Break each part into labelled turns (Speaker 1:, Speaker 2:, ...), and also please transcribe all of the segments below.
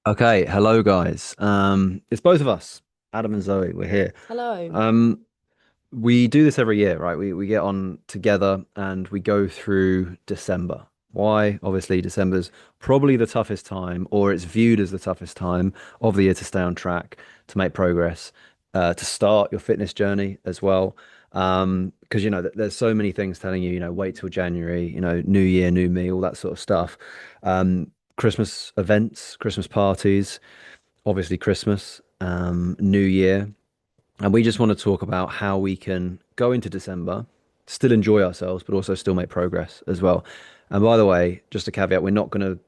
Speaker 1: Okay, hello guys. It's both of us, Adam and Zoe. We're here.
Speaker 2: Hello.
Speaker 1: Um, we do this every year, right? We get on together and we go through December. Why? Obviously, December's probably the toughest time, or it's viewed as the toughest time of the year to stay on track, to make progress, to start your fitness journey as well. Because there's so many things telling you, wait till January, new year, new me, all that sort of stuff. Christmas events, Christmas parties, obviously Christmas, New Year. And we just want to talk about how we can go into December, still enjoy ourselves, but also still make progress as well. And by the way, just a caveat, we're not going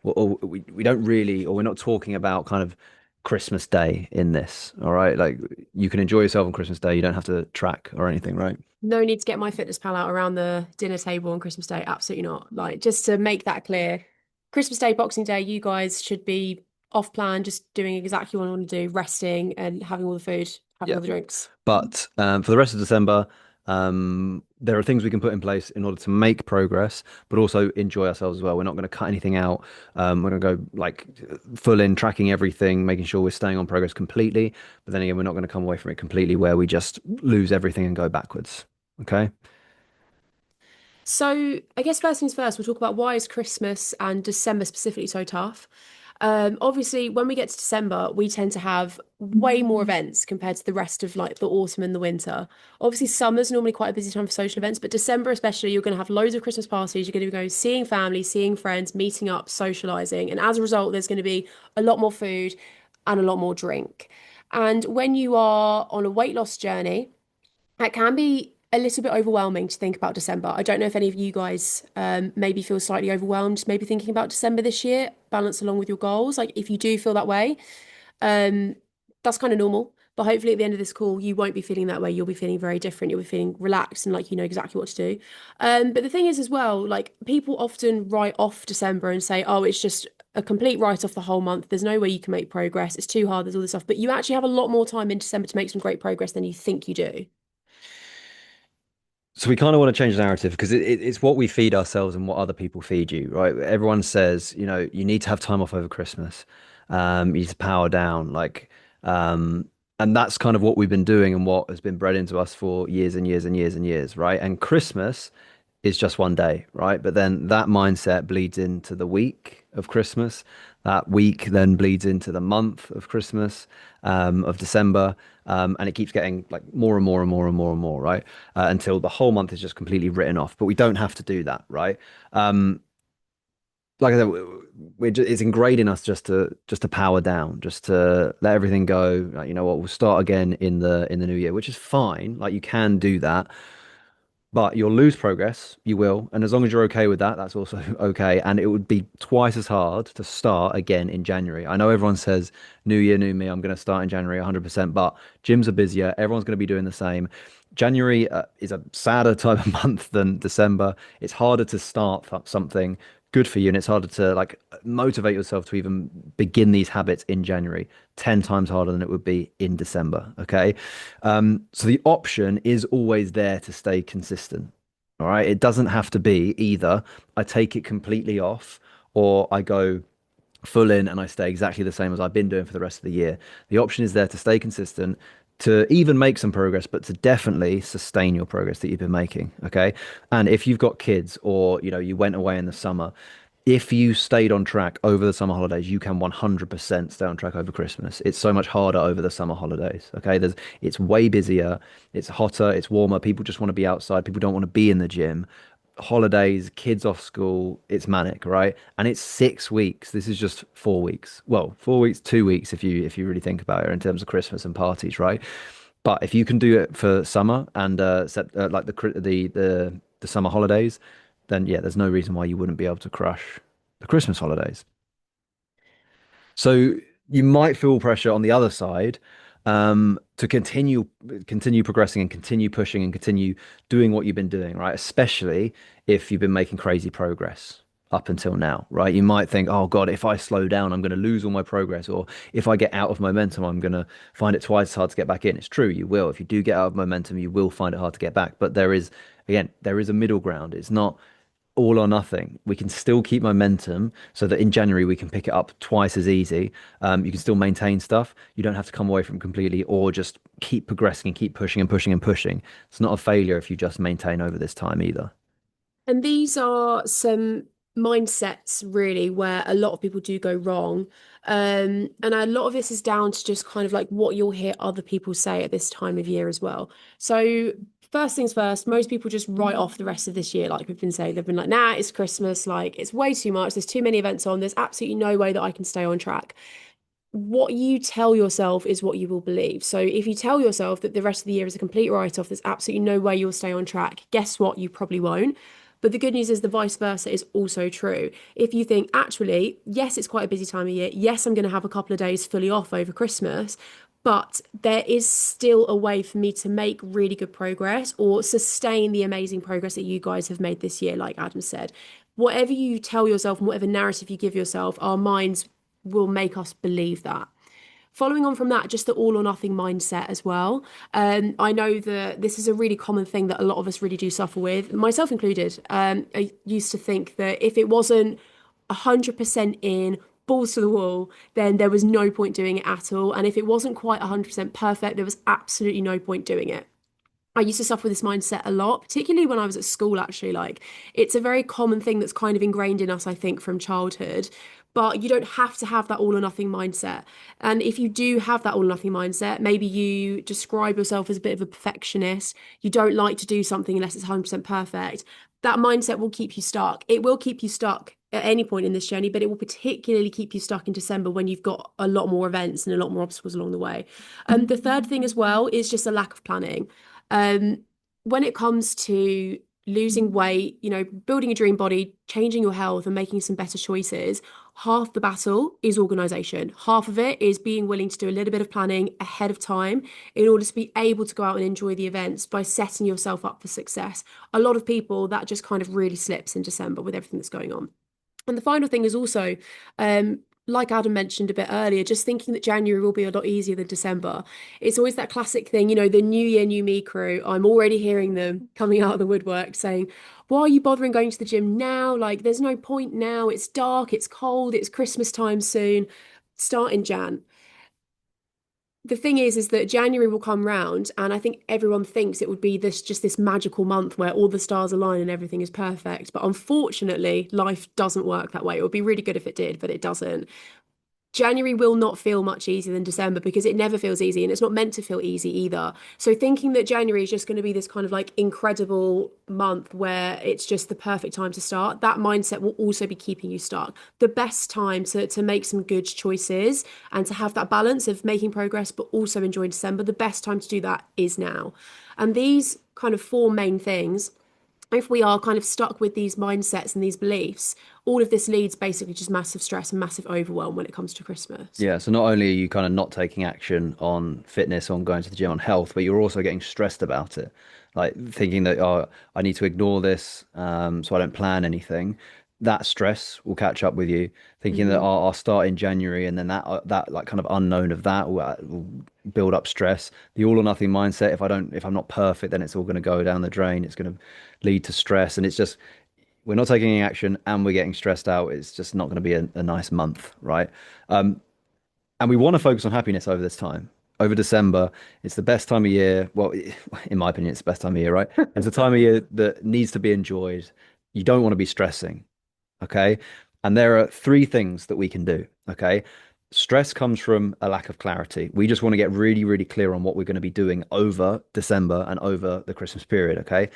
Speaker 1: to, we don't really, or we're not talking about kind of Christmas Day in this. All right. Like you can enjoy yourself on Christmas Day. You don't have to track or anything, right?
Speaker 2: No need to get my fitness pal out around the dinner table on Christmas Day. Absolutely not. Like, just to make that clear, Christmas Day, Boxing Day, you guys should be off plan, just doing exactly what I want to do, resting and having all the food, having
Speaker 1: Yeah.
Speaker 2: all the drinks.
Speaker 1: But for the rest of December, there are things we can put in place in order to make progress, but also enjoy ourselves as well. We're not going to cut anything out. We're going to go like full in tracking everything, making sure we're staying on progress completely. But then again, we're not going to come away from it completely where we just lose everything and go backwards. Okay.
Speaker 2: So, I guess first things first, we'll talk about why is Christmas and December specifically so tough. Obviously, when we get to December, we tend to have way more events compared to the rest of like the autumn and the winter. Obviously, summer's normally quite a busy time for social events, but December especially, you're going to have loads of Christmas parties. You're going to go seeing family, seeing friends, meeting up, socializing, and as a result, there's going to be a lot more food and a lot more drink. And when you are on a weight loss journey, it can be a little bit overwhelming to think about December. I don't know if any of you guys maybe feel slightly overwhelmed, maybe thinking about December this year, balance along with your goals. Like if you do feel that way, um, that's kind of normal. But hopefully at the end of this call, you won't be feeling that way. You'll be feeling very different. You'll be feeling relaxed and like you know exactly what to do. But the thing is as well, like people often write off December and say, oh, it's just a complete write off the whole month. There's no way you can make progress. It's too hard. There's all this stuff. But you actually have a lot more time in December to make some great progress than you think you do.
Speaker 1: So we kind of want to change the narrative because it's what we feed ourselves and what other people feed you, right? Everyone says, you need to have time off over Christmas. You need to power down, and that's kind of what we've been doing and what has been bred into us for years and years and years and years, right? And Christmas is just one day, right? But then that mindset bleeds into the week of Christmas. That week then bleeds into the month of Christmas, of December, and it keeps getting like more and more and more and more and more, right? Until the whole month is just completely written off. But we don't have to do that, right? Like I said, it's ingrained in us just to power down, just to let everything go. Like, you know what? We'll start again in the new year, which is fine. Like you can do that, but you'll lose progress. You will. And as long as you're okay with that, that's also okay. And it would be twice as hard to start again in January. I know everyone says, new year, new me, I'm going to start in January 100%, but gyms are busier. Everyone's going to be doing the same. January is a sadder type of month than December. It's harder to start something good for you, and it's harder to like motivate yourself to even begin these habits in January. 10 times harder than it would be in December. Okay. So the option is always there to stay consistent. All right. It doesn't have to be either I take it completely off or I go full in and I stay exactly the same as I've been doing for the rest of the year. The option is there to stay consistent, to even make some progress, but to definitely sustain your progress that you've been making. Okay. And if you've got kids or, you went away in the summer, if you stayed on track over the summer holidays, you can 100% stay on track over Christmas. It's so much harder over the summer holidays. Okay. It's way busier. It's hotter. It's warmer. People just want to be outside. People don't want to be in the gym. Holidays, kids off school. It's manic, right? And it's 6 weeks. This is just 4 weeks. Well, 4 weeks, 2 weeks if you really think about it in terms of Christmas and parties, right? But if you can do it for summer and like the summer holidays, then yeah, there's no reason why you wouldn't be able to crush the Christmas holidays. So you might feel pressure on the other side to continue progressing and continue pushing and continue doing what you've been doing, right? Especially if you've been making crazy progress up until now, right? You might think, oh God, if I slow down, I'm going to lose all my progress, or if I get out of momentum, I'm going to find it twice as hard to get back in. It's true, you will. If you do get out of momentum, you will find it hard to get back. But there is, again, there is a middle ground. It's not. all or nothing. We can still keep momentum so that in January we can pick it up twice as easy. You can still maintain stuff. You don't have to come away from it completely or just keep progressing and keep pushing and pushing and pushing. It's not a failure if you just maintain over this time either.
Speaker 2: And these are some mindsets really where a lot of people do go wrong. And a lot of this is down to just kind of like what you'll hear other people say at this time of year as well. So, first things first, most people just write off the rest of this year, like we've been saying. They've been like, nah, it's Christmas, like it's way too much. There's too many events on. There's absolutely no way that I can stay on track. What you tell yourself is what you will believe. So if you tell yourself that the rest of the year is a complete write-off, there's absolutely no way you'll stay on track. Guess what? You probably won't. But the good news is the vice versa is also true. If you think, actually, yes, it's quite a busy time of year. Yes, I'm going to have a couple of days fully off over Christmas, but there is still a way for me to make really good progress or sustain the amazing progress that you guys have made this year, like Adam said. Whatever you tell yourself and whatever narrative you give yourself, our minds will make us believe that. Following on from that, just the all or nothing mindset as well. I know that this is a really common thing that a lot of us really do suffer with, myself included. I used to think that if it wasn't 100% in, balls to the wall, then there was no point doing it at all. And if it wasn't quite 100% perfect, there was absolutely no point doing it. I used to suffer with this mindset a lot, particularly when I was at school, actually. Like, it's a very common thing that's kind of ingrained in us, I think, from childhood. But you don't have to have that all or nothing mindset. And if you do have that all or nothing mindset, maybe you describe yourself as a bit of a perfectionist, you don't like to do something unless it's 100% perfect. That mindset will keep you stuck. It will keep you stuck at any point in this journey, but it will particularly keep you stuck in December when you've got a lot more events and a lot more obstacles along the way. The third thing as well is just a lack of planning. Um, when it comes to losing weight, building a dream body, changing your health, and making some better choices, half the battle is organization. Half of it is being willing to do a little bit of planning ahead of time in order to be able to go out and enjoy the events by setting yourself up for success. A lot of people, that just kind of really slips in December with everything that's going on. And the final thing is also, like Adam mentioned a bit earlier, just thinking that January will be a lot easier than December. It's always that classic thing, the new year, new me crew. I'm already hearing them coming out of the woodwork saying, why are you bothering going to the gym now? Like, there's no point now. It's dark, it's cold, it's Christmas time soon. Start in Jan. The thing is that January will come round, and I think everyone thinks it would be this magical month where all the stars align and everything is perfect. But unfortunately, life doesn't work that way. It would be really good if it did, but it doesn't. January will not feel much easier than December because it never feels easy and it's not meant to feel easy either. So thinking that January is just going to be this kind of like incredible month where it's just the perfect time to start, that mindset will also be keeping you stuck. The best time to make some good choices and to have that balance of making progress but also enjoying December, the best time to do that is now. And these kind of four main things, if we are kind of stuck with these mindsets and these beliefs, all of this leads basically just massive stress and massive overwhelm when it comes to Christmas.
Speaker 1: Yeah, so not only are you kind of not taking action on fitness, on going to the gym, on health, but you're also getting stressed about it. Like thinking that, oh, I need to ignore this, so I don't plan anything. That stress will catch up with you. Thinking that,
Speaker 2: Hmm.
Speaker 1: oh, I'll start in January, and then that like kind of unknown of that will build up stress. The all or nothing mindset. If I'm not perfect, then it's all going to go down the drain. It's going to lead to stress, and it's just we're not taking any action, and we're getting stressed out. It's just not going to be a nice month, right? And we want to focus on happiness over this time. Over December, it's the best time of year. Well, in my opinion, it's the best time of year, right? It's a time of year that needs to be enjoyed. You don't want to be stressing, okay? And there are three things that we can do, okay? Stress comes from a lack of clarity. We just want to get really, really clear on what we're going to be doing over December and over the Christmas period, okay?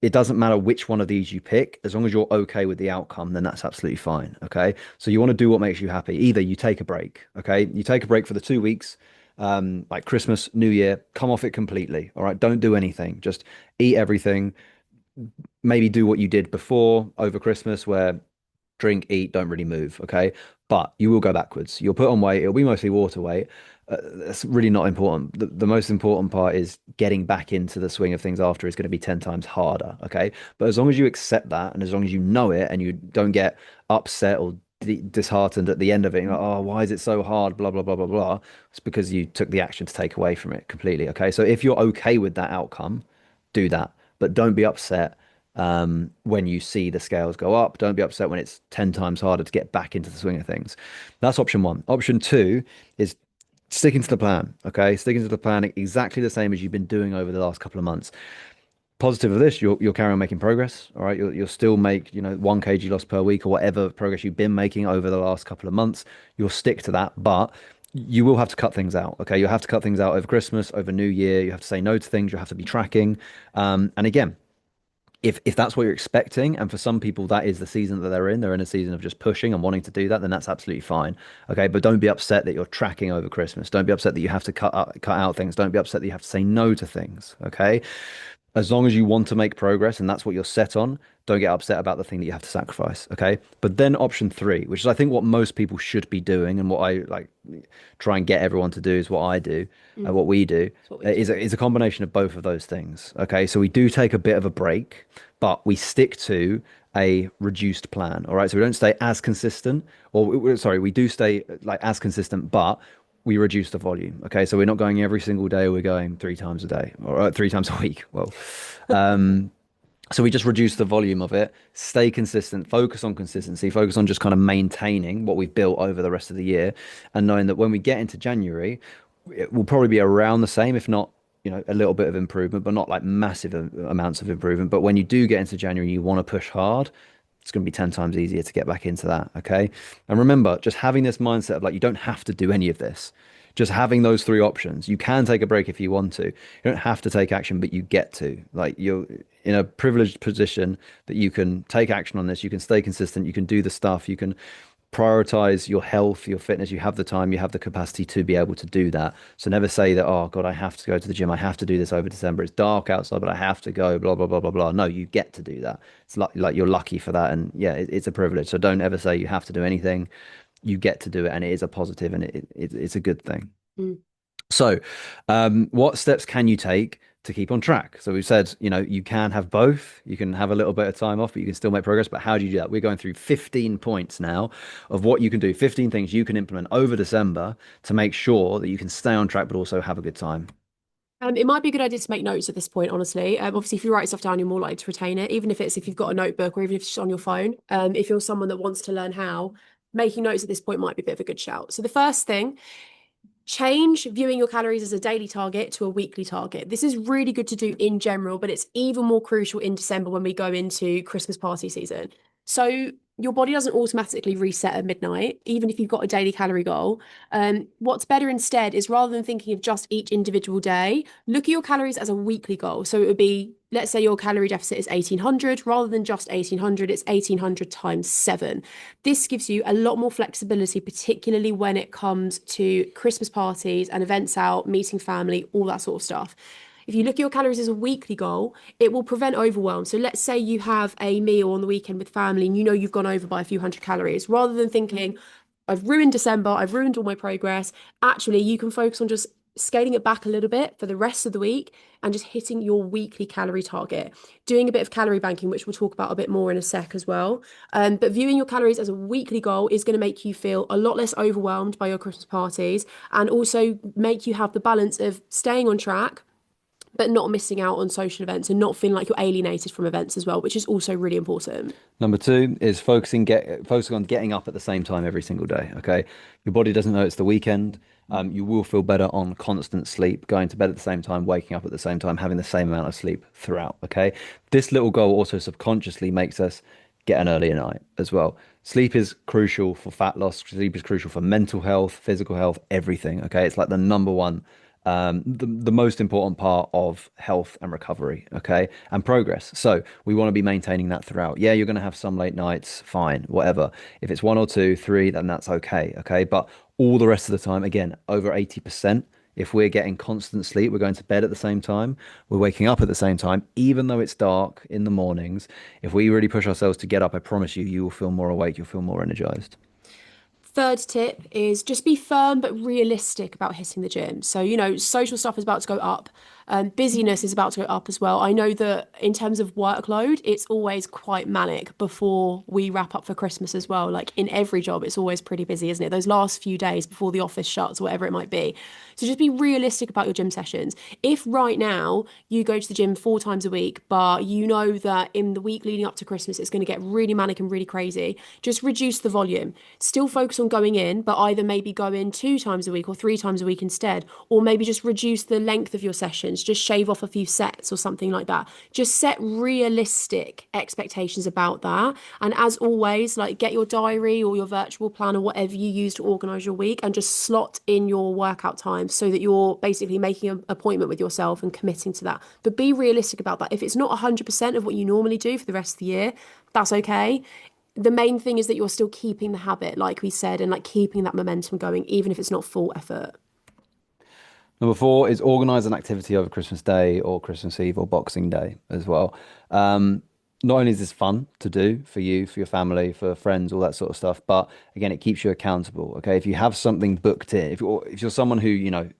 Speaker 1: It doesn't matter which one of these you pick, as long as you're okay with the outcome, then that's absolutely fine, okay? So you want to do what makes you happy. Either you take a break, okay? You take a break for the 2 weeks, like Christmas, New Year, come off it completely, all right? Don't do anything. Just eat everything. Maybe do what you did before over Christmas, where drink, eat, don't really move. Okay. But you will go backwards. You'll put on weight. It'll be mostly water weight. That's really not important. The most important part is getting back into the swing of things after is going to be 10 times harder. Okay. But as long as you accept that and as long as you know it and you don't get upset or disheartened at the end of it, you're like, oh, why is it so hard? Blah, blah, blah, blah, blah. It's because you took the action to take away from it completely. Okay. So if you're okay with that outcome, do that. But don't be upset when you see the scales go up. Don't be upset when it's 10 times harder to get back into the swing of things. That's option one. Option two is sticking to the plan. Okay. Sticking to the plan exactly the same as you've been doing over the last couple of months. Positive of this, you'll carry on making progress. All right. You'll still make, 1 kg loss per week or whatever progress you've been making over the last couple of months. You'll stick to that, but you will have to cut things out. Okay. You'll have to cut things out over Christmas, over New Year. You have to say no to things. You'll have to be tracking. And again, if that's what you're expecting, and for some people that is the season that they're in a season of just pushing and wanting to do that, then that's absolutely fine. Okay, but don't be upset that you're tracking over Christmas. Don't be upset that you have to cut out things. Don't be upset that you have to say no to things. Okay, as long as you want to make progress and that's what you're set on, don't get upset about the thing that you have to sacrifice. Okay. But then option three, which is I think what most people should be doing and what I like try and get everyone to do is what I do,
Speaker 2: Mm,
Speaker 1: what we do,
Speaker 2: that's what we do.
Speaker 1: is a combination of both of those things. Okay. So we do take a bit of a break, but we stick to a reduced plan. All right. So we don't stay as consistent, or sorry, we do stay like as consistent, but we reduce the volume. Okay, so we're not going every single day. We're going 3 times a day or 3 times a week. Well, so we just reduce the volume of it, stay consistent, focus on consistency, focus on just kind of maintaining what we've built over the rest of the year, and knowing that when we get into January, it will probably be around the same, if not, a little bit of improvement, but not like massive amounts of improvement. But when you do get into January, you want to push hard. It's going to be 10 times easier to get back into that. Okay. And remember, just having this mindset of like, you don't have to do any of this. Just having those three options. You can take a break if you want to. You don't have to take action, but you get to. Like you're in a privileged position that you can take action on this. You can stay consistent. You can do the stuff. You can prioritize your health, your fitness. You have the time, you have the capacity to be able to do that. So never say that, oh God, I have to go to the gym. I have to do this over December. It's dark outside, but I have to go, blah, blah, blah, blah, blah. No, you get to do that. It's like you're lucky for that. And yeah, it's a privilege. So don't ever say you have to do anything. You get to do it. And it is a positive and it's a good thing.
Speaker 2: Mm.
Speaker 1: So, what steps can you take to keep on track? So we've said, you can have both. You can have a little bit of time off, but you can still make progress. But how do you do that? We're going through 15 points now of what you can do, 15 things you can implement over December to make sure that you can stay on track, but also have a good time.
Speaker 2: It might be a good idea to make notes at this point, honestly. Obviously, if you write stuff down, you're more likely to retain it, even if you've got a notebook or even if it's just on your phone. If you're someone that wants to learn how, making notes at this point might be a bit of a good shout. So the first thing, change viewing your calories as a daily target to a weekly target. This is really good to do in general, but it's even more crucial in December when we go into Christmas party season. So your body doesn't automatically reset at midnight, even if you've got a daily calorie goal. What's better instead is rather than thinking of just each individual day, look at your calories as a weekly goal. So it would be, let's say your calorie deficit is 1800, rather than just 1800, it's 1800 times 7. This gives you a lot more flexibility, particularly when it comes to Christmas parties and events out, meeting family, all that sort of stuff. If you look at your calories as a weekly goal, it will prevent overwhelm. So let's say you have a meal on the weekend with family and you know you've gone over by a few hundred calories, rather than thinking, I've ruined December, I've ruined all my progress. Actually, you can focus on just scaling it back a little bit for the rest of the week and just hitting your weekly calorie target. Doing a bit of calorie banking, which we'll talk about a bit more in a sec as well. But viewing your calories as a weekly goal is going to make you feel a lot less overwhelmed by your Christmas parties and also make you have the balance of staying on track but not missing out on social events and not feeling like you're alienated from events as well, which is also really important.
Speaker 1: Number two is focusing on getting up at the same time every single day. Okay, your body doesn't know it's the weekend. You will feel better on constant sleep, going to bed at the same time, waking up at the same time, having the same amount of sleep throughout. Okay, this little goal also subconsciously makes us get an earlier night as well. Sleep is crucial for fat loss. Sleep is crucial for mental health, physical health, everything. Okay, it's like the number one the most important part of health and recovery, okay, and progress. So we want to be maintaining that throughout. Yeah, you're going to have some late nights, fine, whatever. If it's one or two, three, then that's okay, okay. But all the rest of the time, again, over 80%. If we're getting constant sleep, we're going to bed at the same time, we're waking up at the same time, even though it's dark in the mornings. If we really push ourselves to get up, I promise you, you will feel more awake, you'll feel more energized.
Speaker 2: Third tip is just be firm but realistic about hitting the gym. So, social stuff is about to go up. Busyness is about to go up as well. I know that in terms of workload, it's always quite manic before we wrap up for Christmas as well. Like in every job, it's always pretty busy, isn't it? Those last few days before the office shuts, or whatever it might be. So just be realistic about your gym sessions. If right now you go to the gym 4 times a week, but you know that in the week leading up to Christmas, it's going to get really manic and really crazy, just reduce the volume. Still focus on going in, but either maybe go in 2 times a week or 3 times a week instead, or maybe just reduce the length of your sessions, just shave off a few sets or something like that. Just set realistic expectations about that. And as always, like get your diary or your virtual plan or whatever you use to organize your week and just slot in your workout time so that you're basically making an appointment with yourself and committing to that. But be realistic about that. If it's not 100% of what you normally do for the rest of the year, that's okay. The main thing is that you're still keeping the habit, like we said, and like keeping that momentum going, even if it's not full effort.
Speaker 1: Number four is organize an activity over Christmas Day or Christmas Eve or Boxing Day as well. Um, Not only is this fun to do for you, for your family, for friends, all that sort of stuff, but again, it keeps you accountable. Okay, if you have something booked in, if you're someone who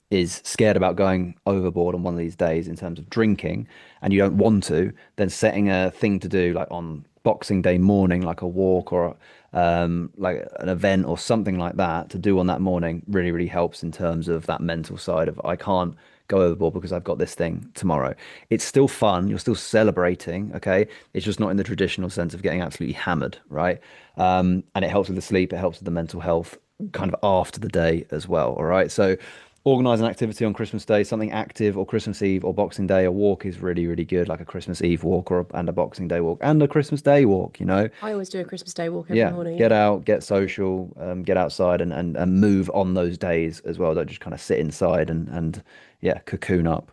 Speaker 1: is scared about going overboard on one of these days in terms of drinking, and you don't want to, then setting a thing to do like on Boxing Day morning, like a walk or like an event or something like that to do on that morning really, really helps in terms of that mental side of I can't go overboard because I've got this thing tomorrow. It's still fun. You're still celebrating. Okay. It's just not in the traditional sense of getting absolutely hammered. Right. And it helps with the sleep. It helps with the mental health kind of after the day as well. All right. So organize an activity on Christmas Day, something active, or Christmas Eve or Boxing Day. A walk is really, really good, like a Christmas Eve walk and a Boxing Day walk and a Christmas Day walk, you know?
Speaker 2: I always do a Christmas Day walk every
Speaker 1: Yeah,
Speaker 2: morning.
Speaker 1: get out, get social, get outside and move on those days as well. Don't just kind of sit inside and yeah, cocoon up.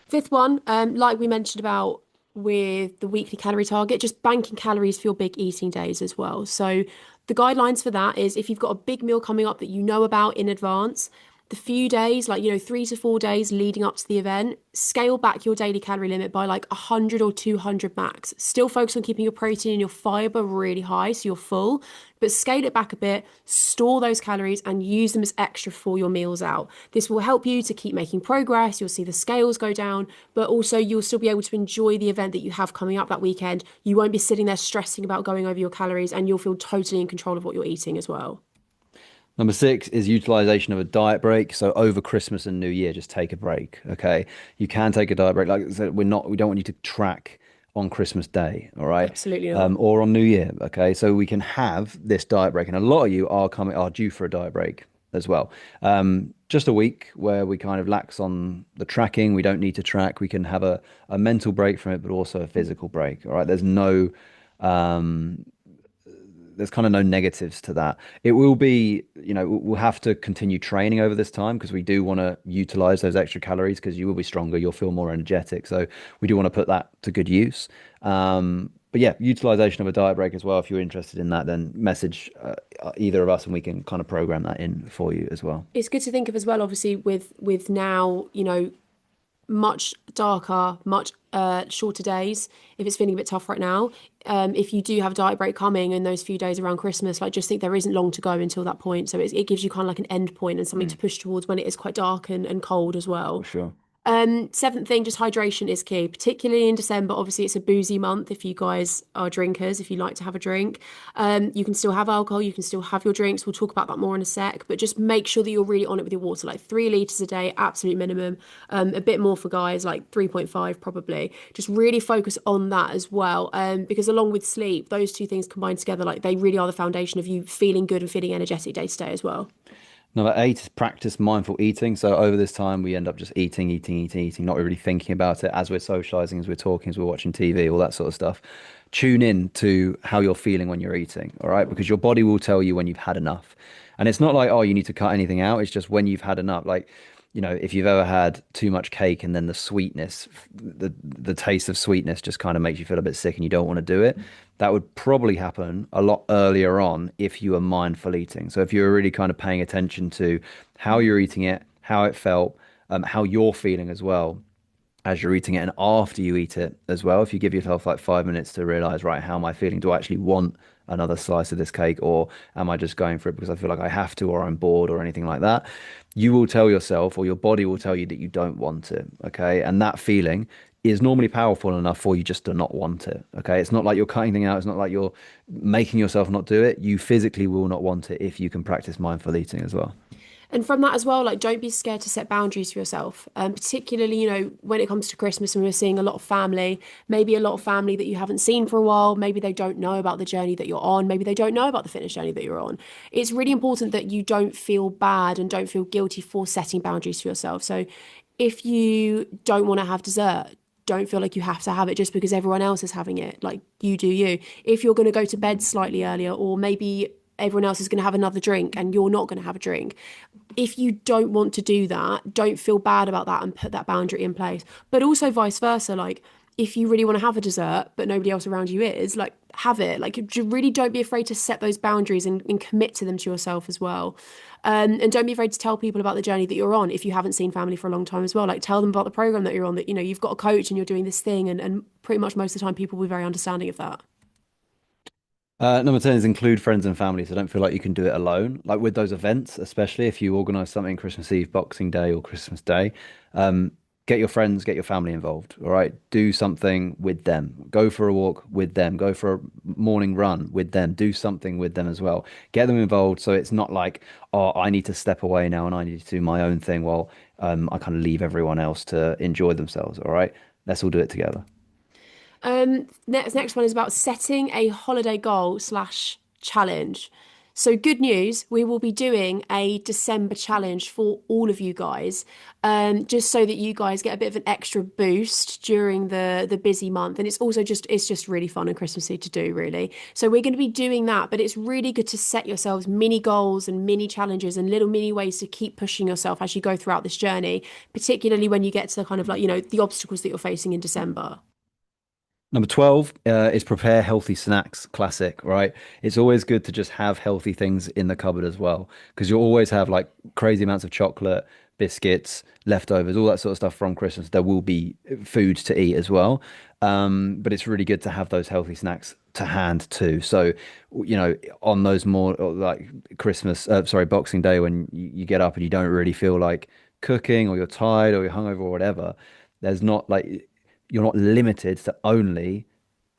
Speaker 2: Fifth one, like we mentioned about with the weekly calorie target, just banking calories for your big eating days as well. So the guidelines for that is if you've got a big meal coming up that you know about in advance, the few days, like, 3 to 4 days leading up to the event, scale back your daily calorie limit by like 100 or 200 max. Still focus on keeping your protein and your fiber really high so you're full, but scale it back a bit, store those calories and use them as extra for your meals out. This will help you to keep making progress. You'll see the scales go down, but also you'll still be able to enjoy the event that you have coming up that weekend. You won't be sitting there stressing about going over your calories and you'll feel totally in control of what you're eating as well.
Speaker 1: Number six is utilization of a diet break. So over Christmas and New Year, just take a break. Okay. You can take a diet break. Like I said, we don't want you to track on Christmas Day. All right.
Speaker 2: Absolutely not.
Speaker 1: Or on New Year. Okay. So we can have this diet break. And a lot of you are due for a diet break as well. Just a week where we kind of lax on the tracking. We don't need to track. We can have a mental break from it, but also a physical break. All right. Um, there's kind of no negatives to that. It will be, we'll have to continue training over this time because we do want to utilize those extra calories because you will be stronger, you'll feel more energetic. So we do want to put that to good use. But yeah, utilization of a diet break as well. If you're interested in that, then message either of us and we can kind of program that in for you as well.
Speaker 2: It's good to think of as well, obviously, with now, much darker, much shorter days. If it's feeling a bit tough right now, if you do have a diet break coming in those few days around Christmas, like just think there isn't long to go until that point. So it gives you kind of like an end point and something to push towards when it is quite dark and cold as
Speaker 1: For
Speaker 2: well.
Speaker 1: sure.
Speaker 2: Seventh thing, just hydration is key, particularly in December. Obviously, it's a boozy month if you guys are drinkers, if you like to have a drink. You can still have alcohol, you can still have your drinks. We'll talk about that more in a sec, but just make sure that you're really on it with your water, like 3 litres a day, absolute minimum. A bit more for guys, like 3.5 probably. Just really focus on that as well. Because along with sleep, those two things combined together, like they really are the foundation of you feeling good and feeling energetic day to day as well.
Speaker 1: Number eight is practice mindful eating. So over this time, we end up just eating, eating, eating, eating, not really thinking about it as we're socializing, as we're talking, as we're watching TV, all that sort of stuff. Tune in to how you're feeling when you're eating, all right? Because your body will tell you when you've had enough. And it's not like, oh, you need to cut anything out. It's just when you've had enough. Like, if you've ever had too much cake and then the sweetness, the taste of sweetness just kind of makes you feel a bit sick and you don't want to do it, that would probably happen a lot earlier on if you were mindful eating. So if you're really kind of paying attention to how you're eating it, how it felt, how you're feeling as well as you're eating it and after you eat it as well, if you give yourself like 5 minutes to realize, right, how am I feeling? Do I actually want another slice of this cake, or am I just going for it because I feel like I have to, or I'm bored, or anything like that? You will tell yourself, or your body will tell you that you don't want it. Okay. And that feeling is normally powerful enough for you just to not want it. Okay. It's not like you're cutting things out. It's not like you're making yourself not do it. You physically will not want it if you can practice mindful eating as well.
Speaker 2: And from that as well, like don't be scared to set boundaries for yourself. Particularly, when it comes to Christmas and we're seeing a lot of family, maybe a lot of family that you haven't seen for a while, maybe they don't know about the journey that you're on, maybe they don't know about the fitness journey that you're on. It's really important that you don't feel bad and don't feel guilty for setting boundaries for yourself. So if you don't want to have dessert, don't feel like you have to have it just because everyone else is having it. Like you do you. If you're going to go to bed slightly earlier, or maybe everyone else is going to have another drink and you're not going to have a drink, if you don't want to do that, don't feel bad about that and put that boundary in place. But also vice versa, like if you really want to have a dessert but nobody else around you is, like have it. Like really don't be afraid to set those boundaries and commit to them to yourself as well. And don't be afraid to tell people about the journey that you're on if you haven't seen family for a long time as well. Like tell them about the program that you're on, that you've got a coach and you're doing this thing, and pretty much most of the time people will be very understanding of that.
Speaker 1: Number 10 is include friends and family. So don't feel like you can do it alone. Like with those events, especially if you organize something Christmas Eve, Boxing Day, or Christmas Day, um, get your friends, get your family involved. All right. Do something with them. Go for a walk with them. Go for a morning run with them. Do something with them as well. Get them involved so it's not like, oh, I need to step away now and I need to do my own thing while I kind of leave everyone else to enjoy themselves. All right. Let's all do it together.
Speaker 2: Next one is about setting a holiday goal slash challenge. So good news, we will be doing a December challenge for all of you guys, just so that you guys get a bit of an extra boost during the busy month. And it's just really fun and Christmassy to do, really. So we're going to be doing that, but it's really good to set yourselves mini goals and mini challenges and little mini ways to keep pushing yourself as you go throughout this journey, particularly when you get to the kind of like, the obstacles that you're facing in December.
Speaker 1: Number 12 is prepare healthy snacks. Classic, right? It's always good to just have healthy things in the cupboard as well, because you'll always have like crazy amounts of chocolate, biscuits, leftovers, all that sort of stuff from Christmas. There will be food to eat as well. But it's really good to have those healthy snacks to hand too. So, on those more like Boxing Day, when you get up and you don't really feel like cooking, or you're tired, or you're hungover, or whatever, there's not like you're not limited to only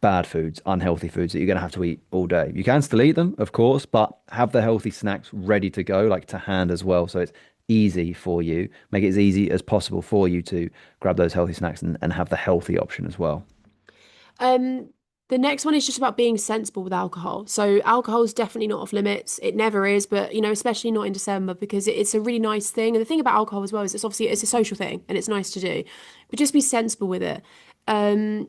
Speaker 1: bad foods, unhealthy foods that you're going to have to eat all day. You can still eat them, of course, but have the healthy snacks ready to go, like to hand as well. So it's easy for you. Make it as easy as possible for you to grab those healthy snacks and have the healthy option as well.
Speaker 2: Um, the next one is just about being sensible with alcohol. So alcohol is definitely not off limits. It never is, but especially not in December, because it's a really nice thing. And the thing about alcohol as well is it's a social thing and it's nice to do, but just be sensible with it. Um,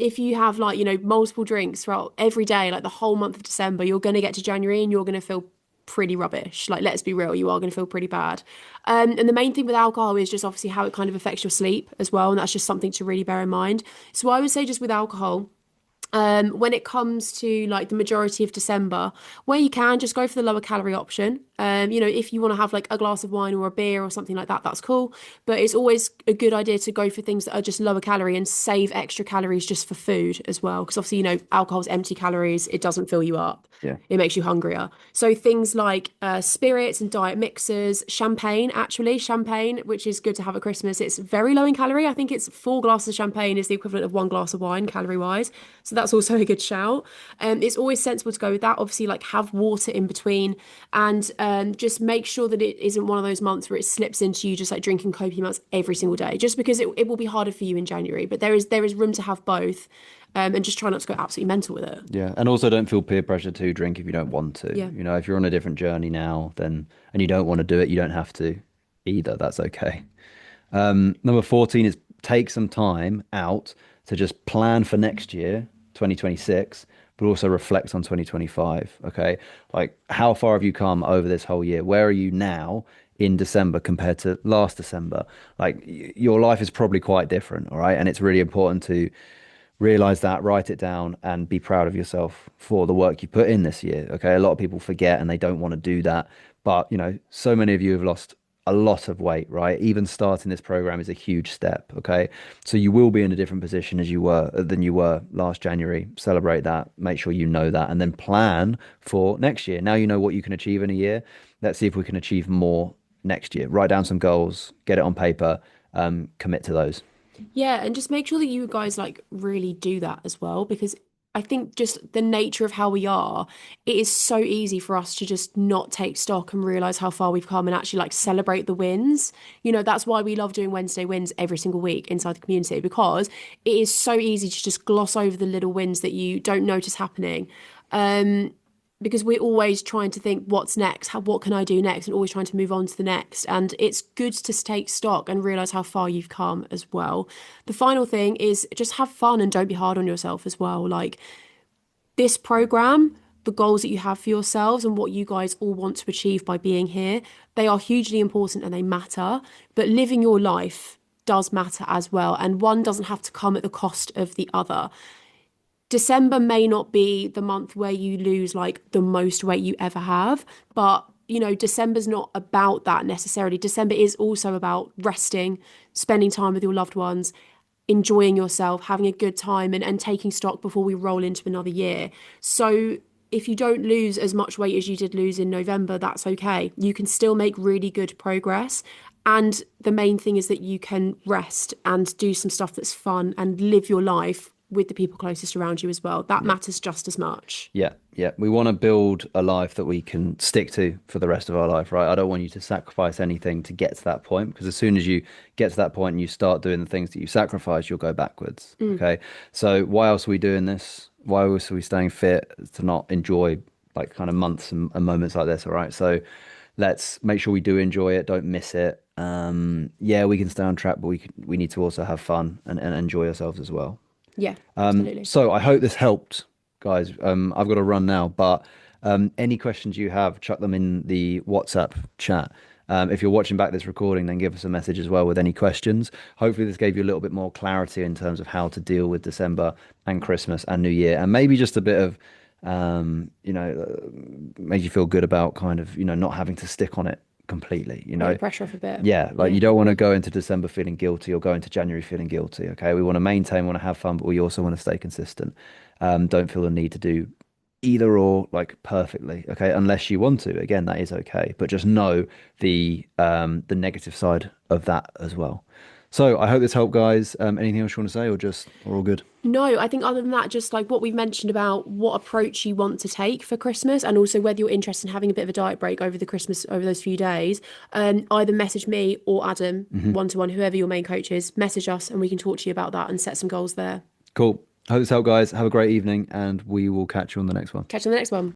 Speaker 2: if you have like, multiple drinks throughout every day, like the whole month of December, you're going to get to January and you're going to feel pretty rubbish. Like, let's be real, you are going to feel pretty bad. And the main thing with alcohol is just obviously how it kind of affects your sleep as well. And that's just something to really bear in mind. So I would say just with alcohol, when it comes to like the majority of December, where you can just go for the lower calorie option. If you want to have like a glass of wine or a beer or something like that, that's cool. But it's always a good idea to go for things that are just lower calorie and save extra calories just for food as well. Because obviously, alcohol's empty calories, it doesn't fill you up.
Speaker 1: Yeah.
Speaker 2: It makes you hungrier. So things like spirits and diet mixers, champagne, which is good to have at Christmas. It's very low in calorie. I think it's 4 glasses of champagne is the equivalent of 1 glass of wine calorie wise. So that's also a good shout. It's always sensible to go with that. Obviously, like have water in between, and just make sure that it isn't one of those months where it slips into you just like drinking copious amounts every single day. Just because it will be harder for you in January, but there is room to have both, and just try not to go absolutely mental with it.
Speaker 1: Yeah. And also don't feel peer pressure to drink if you don't want to.
Speaker 2: Yeah.
Speaker 1: If you're on a different journey now, then and you don't want to do it, you don't have to either. That's okay. Number 14 is take some time out to just plan for next year, 2026, but also reflect on 2025. Okay. Like, how far have you come over this whole year? Where are you now in December compared to last December? Like, your life is probably quite different. All right. And it's really important to realize that, write it down, and be proud of yourself for the work you put in this year. Okay. A lot of people forget and they don't want to do that. But, so many of you have lost a lot of weight, right? Even starting this program is a huge step. Okay. So you will be in a different position as you were than you were last January. Celebrate that. Make sure you know that and then plan for next year. Now you know what you can achieve in a year. Let's see if we can achieve more next year. Write down some goals, get it on paper, commit to those.
Speaker 2: Yeah, and just make sure that you guys like really do that as well, because I think just the nature of how we are, it is so easy for us to just not take stock and realize how far we've come and actually like celebrate the wins. You know, that's why we love doing Wednesday wins every single week inside the community, because it is so easy to just gloss over the little wins that you don't notice happening. Um, because we're always trying to think what's next, what can I do next, and always trying to move on to the next. And it's good to take stock and realize how far you've come as well. The final thing is just have fun and don't be hard on yourself as well. Like this program, the goals that you have for yourselves and what you guys all want to achieve by being here, they are hugely important and they matter. But living your life does matter as well. And one doesn't have to come at the cost of the other. December may not be the month where you lose like the most weight you ever have, but you know, December's not about that necessarily. December is also about resting, spending time with your loved ones, enjoying yourself, having a good time, and taking stock before we roll into another year. So if you don't lose as much weight as you did lose in November, that's okay. You can still make really good progress. And the main thing is that you can rest and do some stuff that's fun and live your life with the people closest around you as well. That
Speaker 1: Yeah.
Speaker 2: matters just as much.
Speaker 1: Yeah, yeah. We want to build a life that we can stick to for the rest of our life, right? I don't want you to sacrifice anything to get to that point because as soon as you get to that point and you start doing the things that you sacrifice, you'll go backwards.
Speaker 2: Mm,
Speaker 1: Okay. So why else are we doing this? Why else are we staying fit to not enjoy like kind of months and moments like this? All right. So let's make sure we do enjoy it. Don't miss it. Yeah, we can stay on track, but we need to also have fun and enjoy ourselves as well.
Speaker 2: yeah, absolutely.
Speaker 1: So I hope this helped, guys. I've got to run now, but any questions you have, chuck them in the WhatsApp chat. If you're watching back this recording, then give us a message as well with any questions. Hopefully, this gave you a little bit more clarity in terms of how to deal with December and Christmas and New Year, and maybe just a bit of, made you feel good about kind of, not having to stick on it completely.
Speaker 2: Take the pressure off a bit.
Speaker 1: Yeah, like
Speaker 2: Yeah.
Speaker 1: you don't want to go into December feeling guilty or go into January feeling guilty. Okay, we want to maintain, want to have fun, but we also want to stay consistent. Don't feel the need to do either or like perfectly. Okay, unless you want to. Again, that is okay, but just know the negative side of that as well. So I hope this helped, guys. Anything else you want to say, or just we're all good?
Speaker 2: No, I think other than that, just like what we've mentioned about what approach you want to take for Christmas, and also whether you're interested in having a bit of a diet break over the Christmas, over those few days, either message me or Adam,
Speaker 1: Hmm.
Speaker 2: one to one, whoever your main coach is, message us and we can talk to you about that and set some goals there.
Speaker 1: Cool. Hope this helped, guys. Have a great evening, and we will catch you on the next one.
Speaker 2: Catch you on the next one.